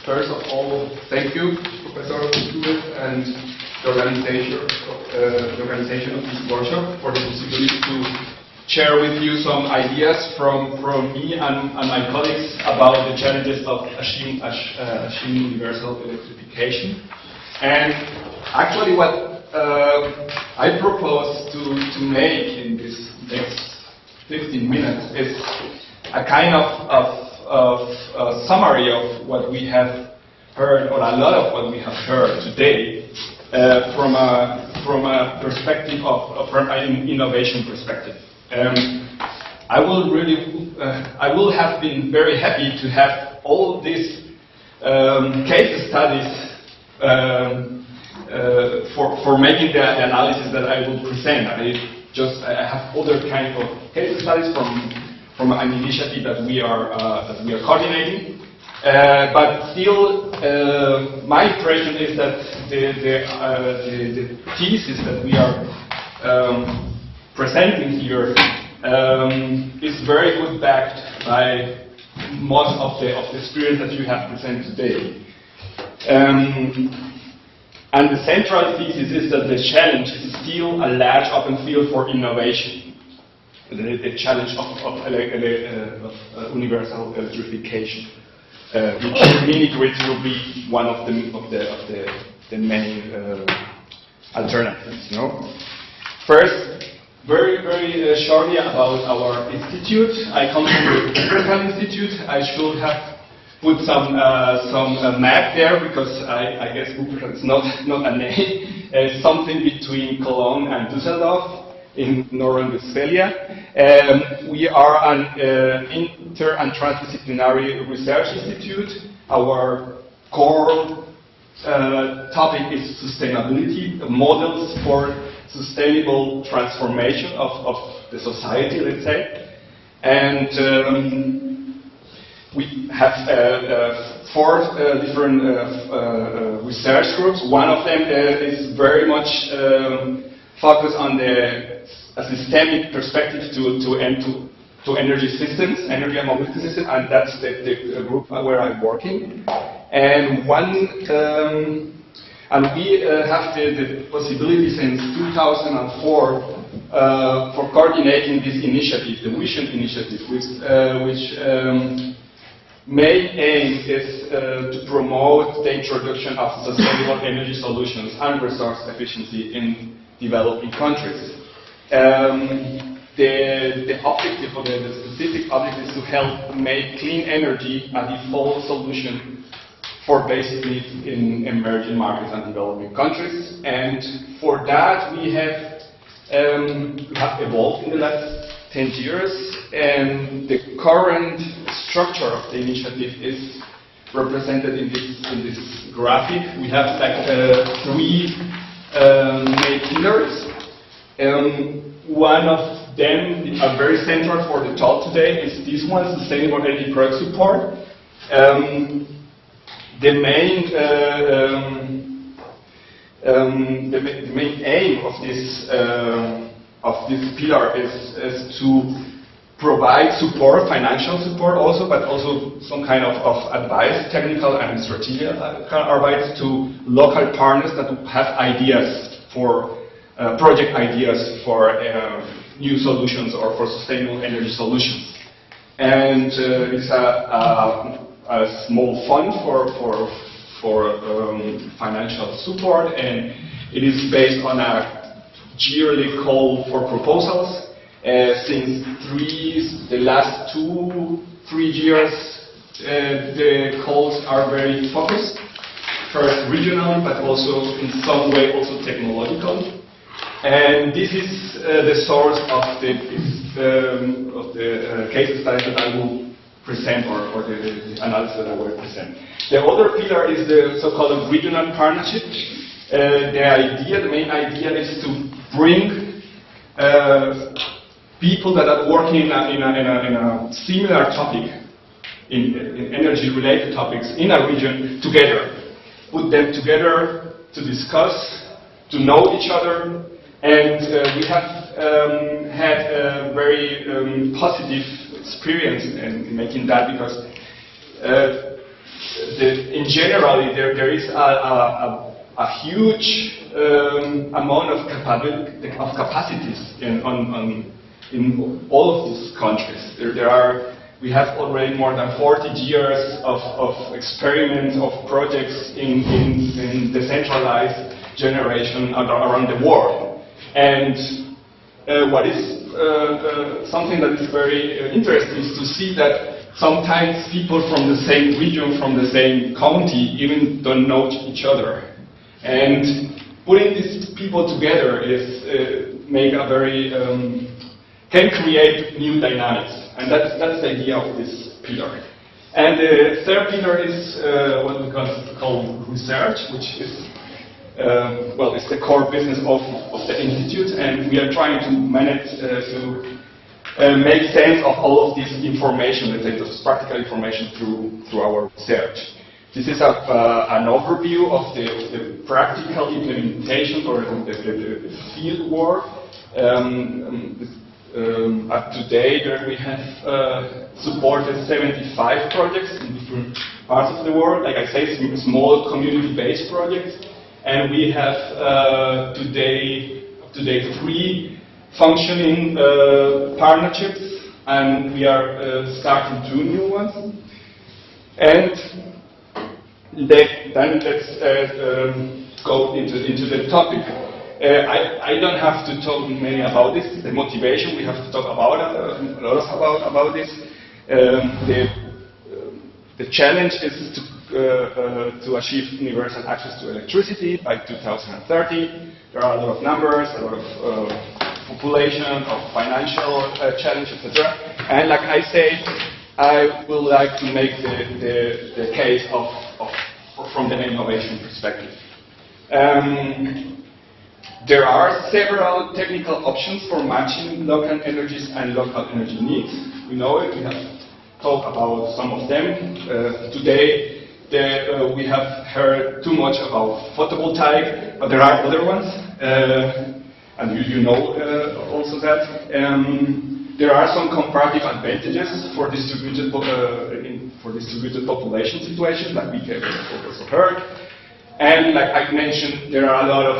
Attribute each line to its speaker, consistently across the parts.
Speaker 1: first of all, thank you, Professor Stewart, and the organization of this workshop for the possibility to share with you some ideas from me and my colleagues about the challenges of achieving universal electrification. And actually what I propose to make in this next 15 minutes is a kind of summary of what we have heard, or a lot of what we have heard today, from a perspective from an innovation perspective. I will have been very happy to have all these case studies for making the analysis that I will present. I have other kind of case studies from an initiative that we are coordinating. But still, my impression is that the thesis that we are presenting here is very good backed by most of the experience that you have presented today. And the central thesis is that the challenge is still a large open field for innovation. The challenge of universal electrification, which mini grids will be one of the main alternatives. You know? First, very shortly about our institute. I come from the Experimentation Institute. I should have put some map there because I guess it's not a name. It's something between Cologne and Düsseldorf in Northern Westphalia. We are an inter and transdisciplinary research institute. Our core topic is sustainability, models for sustainable transformation of the society, let's say. And we have 4 different research groups. One of them is very much focused on a systemic perspective to energy systems, energy and mobility systems, and that's the group where I'm working. And we have the possibility since 2004 for coordinating this initiative, the Wision initiative, which main aim is to promote the introduction of sustainable energy solutions and resource efficiency in developing countries. The objective, or the specific objective, is to help make clean energy a default solution for basic needs in emerging markets and developing countries. And for that we have evolved in the last 10 years, and the current structure of the initiative is represented in this graphic. We have like 3 main pillars. One of them are very central for the talk today is this one, sustainable energy product support. The main aim of this pillar is to provide support, financial support also, but also some kind of advice, technical and strategic advice to local partners that have ideas for project ideas for new solutions or for sustainable energy solutions. And it's a small fund for financial support, and it is based on a yearly call for proposals. Since the last 2-3 years, the calls are very focused. First regional, but also in some way also technological. And this is the source of the case study that I will present, or the analysis that I will present. The other pillar is the so-called regional partnership. The main idea is to bring people that are working in a similar topic, in energy-related topics in a region together. Put them together to discuss, to know each other, and we have had a very positive experience in making that, because in general, there is a huge amount of capacities in all of these countries. We have already more than 40 years of experiments, of projects in decentralized generation around the world. And what is something that is very interesting is to see that sometimes people from the same region, from the same county, even don't know each other. And putting these people together is make a very can create new dynamics, and that's the idea of this pillar. And the third pillar is what we call research, which is well, it's the core business of the institute, and we are trying to manage to make sense of all of this information, let's say, this practical information through our research. This is an overview of the practical implementation or the field work. Up to date, we have supported 75 projects in different parts of the world. Like I say, small community-based projects, and we have today 3 functioning partnerships, and we are starting 2 new ones. And then let's go into the topic. I don't have to talk many about this. The motivation we have to talk about a lot about this. The challenge is to achieve universal access to electricity by 2030. There are a lot of numbers, a lot of population, of financial challenge, etc. And like I said, I would like to make the case from the innovation perspective. There are several technical options for matching local energies and local energy needs. We know it. We have talked about some of them. Today, we have heard too much about photovoltaic, but there are other ones. And you know also that. There are some comparative advantages for distributed population situations, like we have also heard. And like I mentioned, there are a lot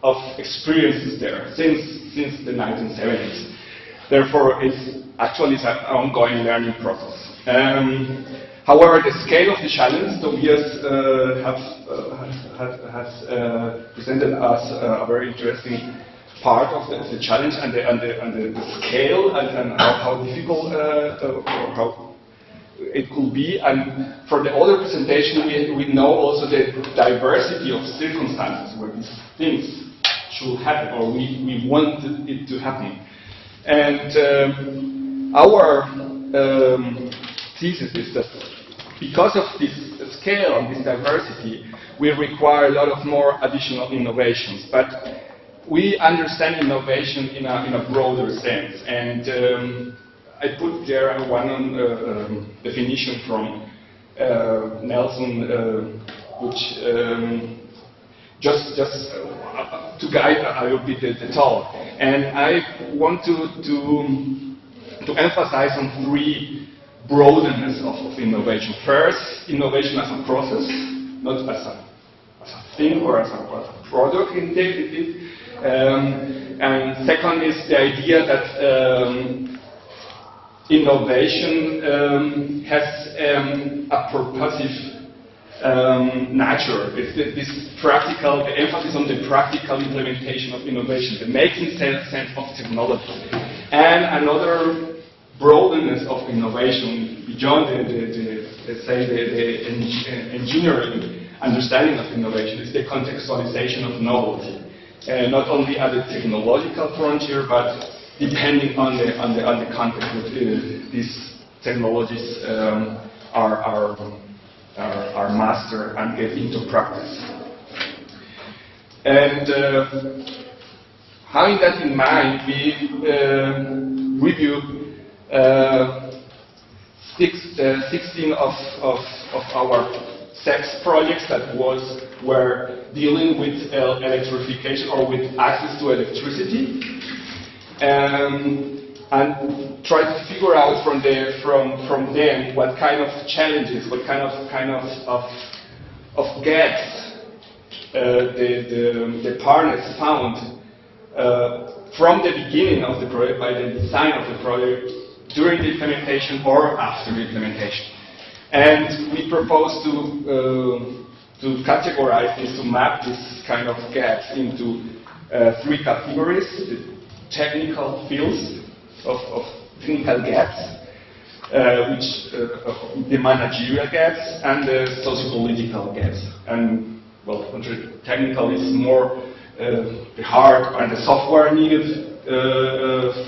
Speaker 1: of experiences there since the 1970s. Therefore, it's actually an ongoing learning process. However, the scale of the challenge, Tobias has presented us a very interesting part of the challenge and the scale and how difficult or how it could be. And for the other presentation, we know also the diversity of circumstances where these things should happen, or we want it to happen. And our thesis is that because of this scale and this diversity, we require a lot of more additional innovations. But we understand innovation in a broader sense. And I put there one definition from Nelson, which just to guide a little bit the talk. And I want to emphasize on 3 broadness of innovation. First, innovation as a process, not as a thing or as a product indeed. And second is the idea that innovation has a purposive nature. It's this practical, the emphasis on the practical implementation of innovation, the making sense of technology. And another broadness of innovation beyond let's say the engineering understanding of innovation is the contextualization of novelty. Not only at the technological frontier, but depending on the context that these technologies are mastered and get into practice. And having that in mind, we review 16 of our 6 projects that were dealing with electrification or with access to electricity. And and try to figure out from them what kind of challenges, what kind of gaps the partners found from the beginning of the project, by the design of the project, during the implementation or after the implementation. And we propose to categorize this, to map this kind of gaps into 3 categories: the technical fields of technical gaps, the managerial gaps, and the socio-political gaps. And well, technical is more the hard and the software needed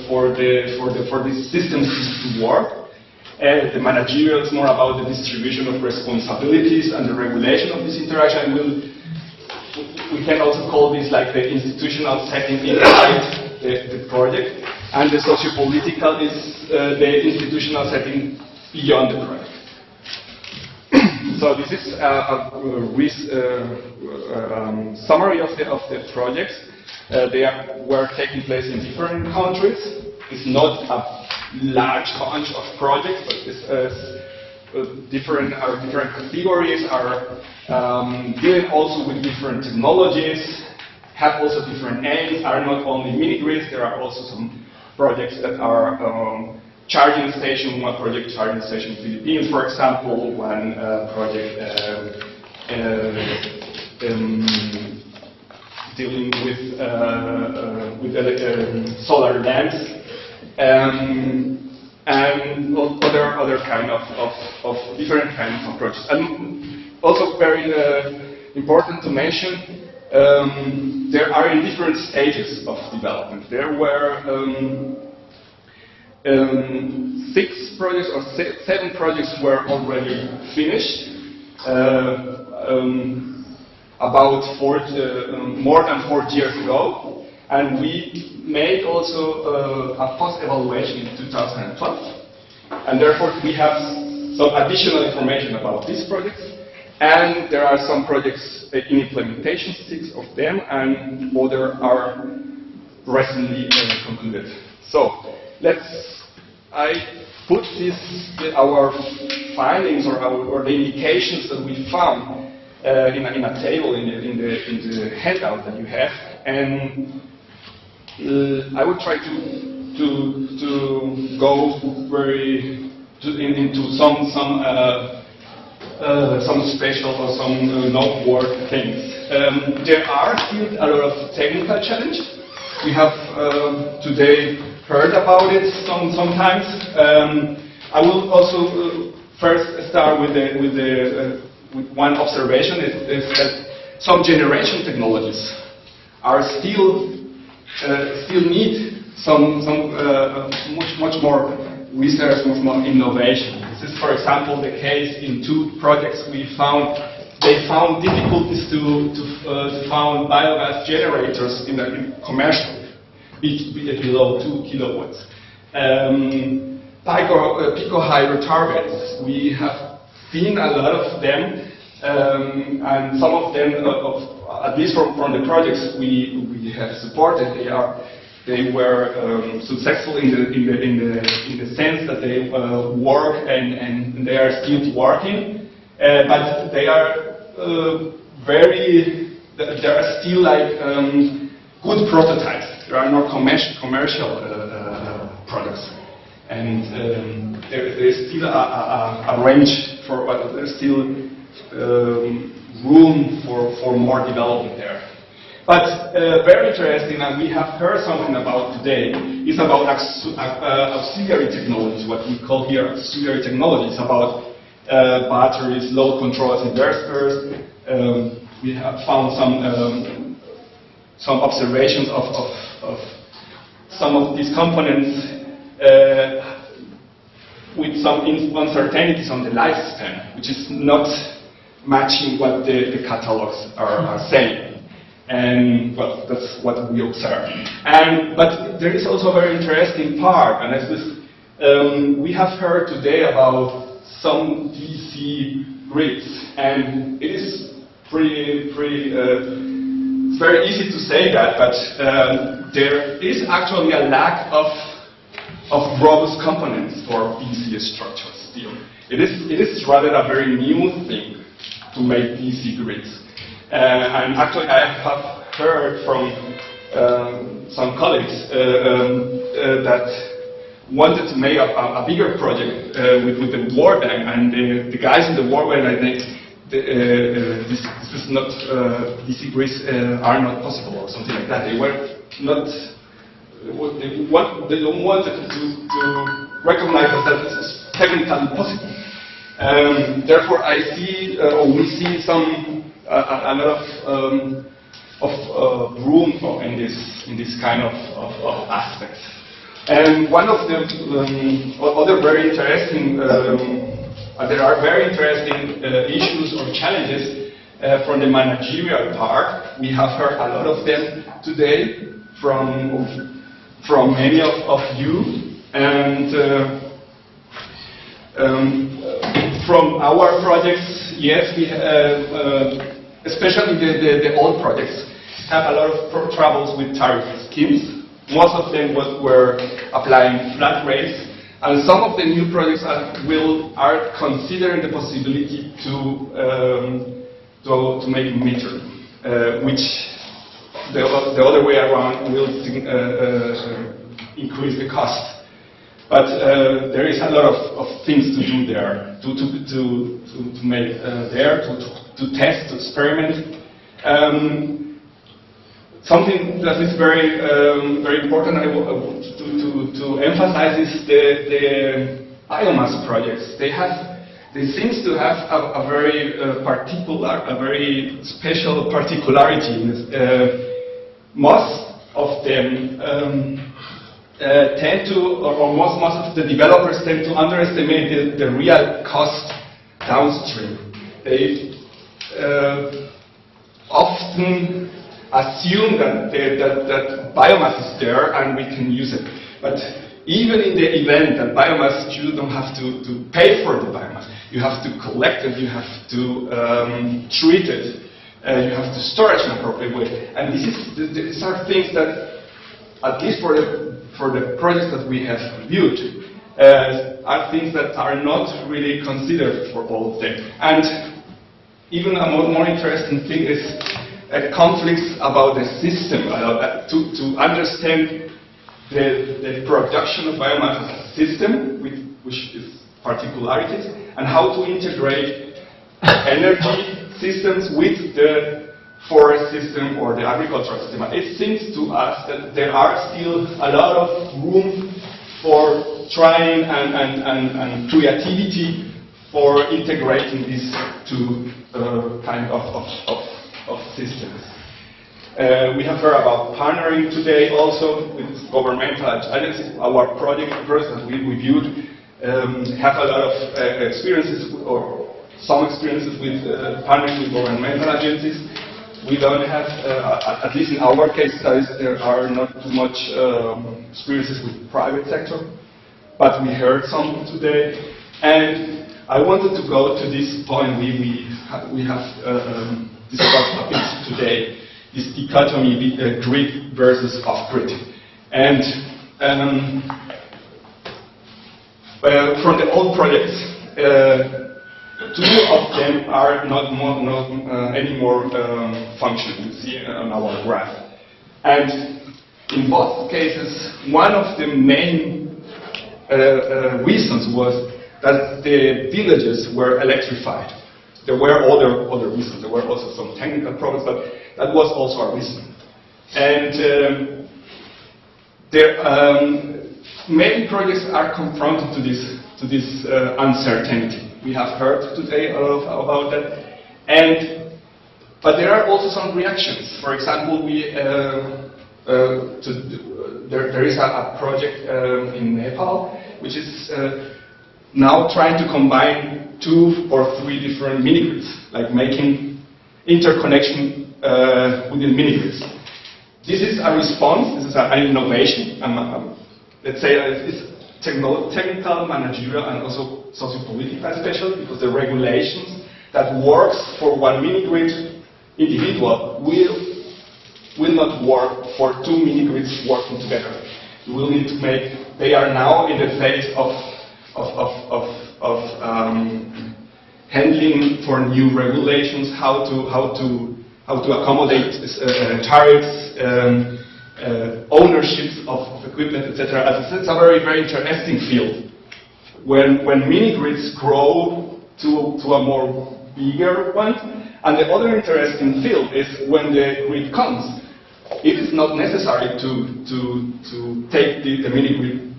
Speaker 1: for the systems to work. The managerial is more about the distribution of responsibilities and the regulation of this interaction. We can also call this like the institutional setting inside the project, and the socio-political is the institutional setting beyond the project. So this is a summary of the projects. They were taking place in different countries. It's not a large bunch of projects, but it's different categories, are dealing also with different technologies, have also different aims, are not only mini-grids. There are also some projects that are charging station, one project charging station in the Philippines, for example, one project dealing with solar lamps, and other kind of different kinds of projects. And also very important to mention, there are in different stages of development. There were 6 projects or 7 projects were already finished. About more than 4 years ago, and we made also a post-evaluation in 2012, and therefore we have some additional information about these projects, and there are some projects in implementation, 6 of them, and others are recently concluded. So I put our findings or the indications that we found in a table in the handout that you have, and I will try to go into some special or some noteworthy things. There are still a lot of technical challenges. We have today heard about it sometimes. I will also first start with one observation is that some generation technologies are still need some much more research, much more innovation. This is, for example, the case in 2 projects we found. They found difficulties to find biogas generators in commercial, below 2 kilowatts. Pico hydro targets. We have seen a lot of them, and some of them, at least from the projects we have supported, they were successful in the sense that they work and they are still working, but they are there are still like good prototypes. There are no commercial products, and there is still a range for what there's still room for more development there. But very interesting, and we have heard something about today, is about auxiliary technologies, what we call here auxiliary technologies, about batteries, load controllers, inverters. We have found some observations of some of these components with some uncertainties on the lifespan, which is not matching what the catalogs are saying. And well, that's what we observe. But there is also a very interesting part, and as this, we have heard today about some DC grids, and it is it's very easy to say that, but there is actually a lack of of robust components for DC structures still. It is rather a very new thing to make DC grids. And actually I have heard from some colleagues that wanted to make a bigger project with the World Bank, and the guys in the World Bank, I think, this is not, DC grids are not possible or something like that. They were not, they don't want to recognize that it's technically possible. Therefore, I see, or we see a lot of room in this kind of aspects. And one of the other very interesting, there are very interesting issues or challenges from the managerial part. We have heard a lot of them today from many of you, and from our projects, yes, we especially the old projects have a lot of troubles with tariff schemes. Most of them were applying flat rates, and some of the new projects are considering the possibility to make meter, which the other way around will increase the cost. But there is a lot of things to do there, to make there, to test, to experiment. Something that is very important to emphasize is the biomass projects. They seem to have a very particular, a very special particularity. Most of them tend to, or most of the developers tend to underestimate the real cost downstream. They often assume that biomass is there and we can use it. But even in the event that biomass, you don't have to pay for the biomass. You have to collect it, you have to treat it, you have to store it in an appropriate way. And these are things that, at least for the projects that we have reviewed, are things that are not really considered for all of them. And even a more interesting thing is conflicts about the system, to understand the production of biomass as a system, which is particularities, and how to integrate energy systems with the forest system or the agricultural system. It seems to us that there are still a lot of room for trying and creativity for integrating these two kind of systems. We have heard about partnering today also with governmental agencies. Our project that we reviewed have a lot of experiences, or some experiences with partnering with governmental agencies. We don't have, at least in our case studies, there are not too much experiences with private sector, but we heard some today. And I wanted to go to this point we have discussed a bit today, this dichotomy, grid versus off-grid. And from the old projects, two of them are not anymore functioning, you see on our graph. And in both cases, one of the main reasons was that the villages were electrified. There were other reasons. There were also some technical problems, but that was also a reason. And many projects are confronted to this uncertainty. We have heard today a lot about that. But there are also some reactions. For example, there is a project in Nepal which is now trying to combine 2 or 3 different mini-grids, like making interconnection within mini-grids. This is a response, this is an innovation, let's say it's technical, managerial, and also socio-political especially, because the regulations that works for one mini-grid individual will not work for 2 mini-grids working together. You will need to make they are now in the phase of handling for new regulations, how to accommodate tariffs, ownerships of equipment, etc. As I said, it's a very interesting field. When mini-grids grow to a more bigger one, and the other interesting field is when the grid comes, it is not necessary to take the mini-grid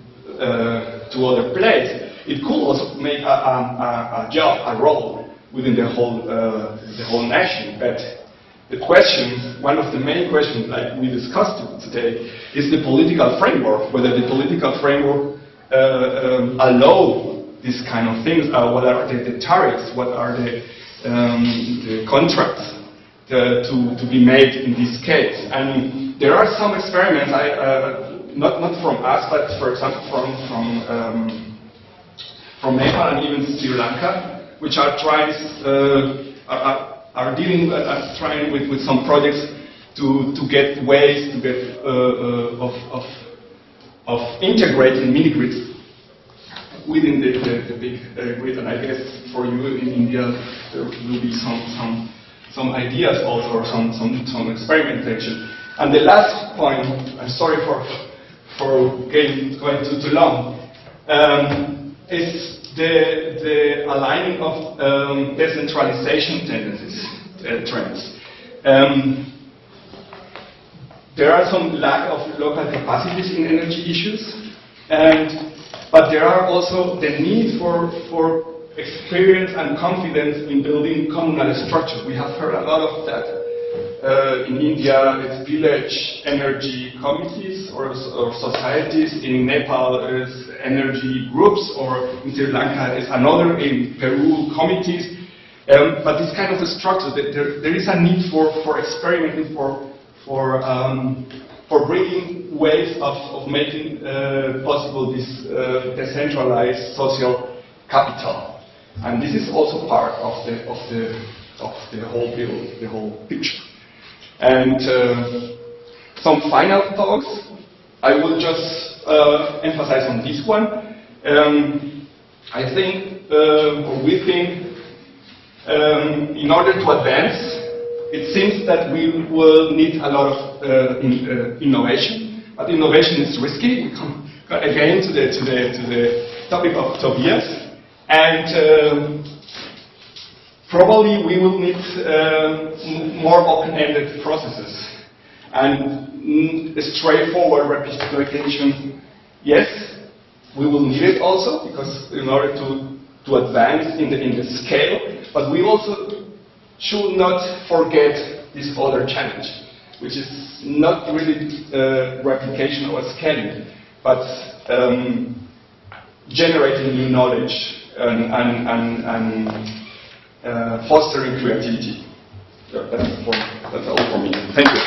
Speaker 1: to other place. It could also make a job, a role within the whole nation. But the question, one of the main questions like we discussed today, is the political framework, whether the political framework allow these kind of things, what are the tariffs, what are the contracts to be made in this case. And there are some experiments, not from us, but for example from Nepal and even Sri Lanka, which are trying with some projects to get ways to get of integrating mini grids within the big grid. And I guess for you in India there will be some ideas also, or some experimentation. And the last point, I'm sorry for going too long, is the aligning of decentralization tendencies, trends. There are some lack of local capacities in energy issues, but there are also the need for experience and confidence in building communal structures. We have heard a lot of that. In India, it's village energy committees or societies. In Nepal, it's energy groups, or in Sri Lanka, it's another. In Peru, committees. But this kind of a structure, there is a need for experimenting, for bringing ways of making possible this decentralized social capital, and this is also part of the whole field, the whole picture. And some final thoughts. I will just emphasize on this one. I think, or we think, in order to advance, it seems that we will need a lot of innovation, but innovation is risky. We come again to the topic of Tobias, and probably we will need more open-ended processes and straightforward replication. Yes, we will need it also, because in order to advance in the scale, but we also should not forget this other challenge, which is not really replication or scaling, but generating new knowledge and fostering creativity. So that's all for me. Thank you.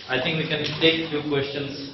Speaker 2: I think we can take few questions.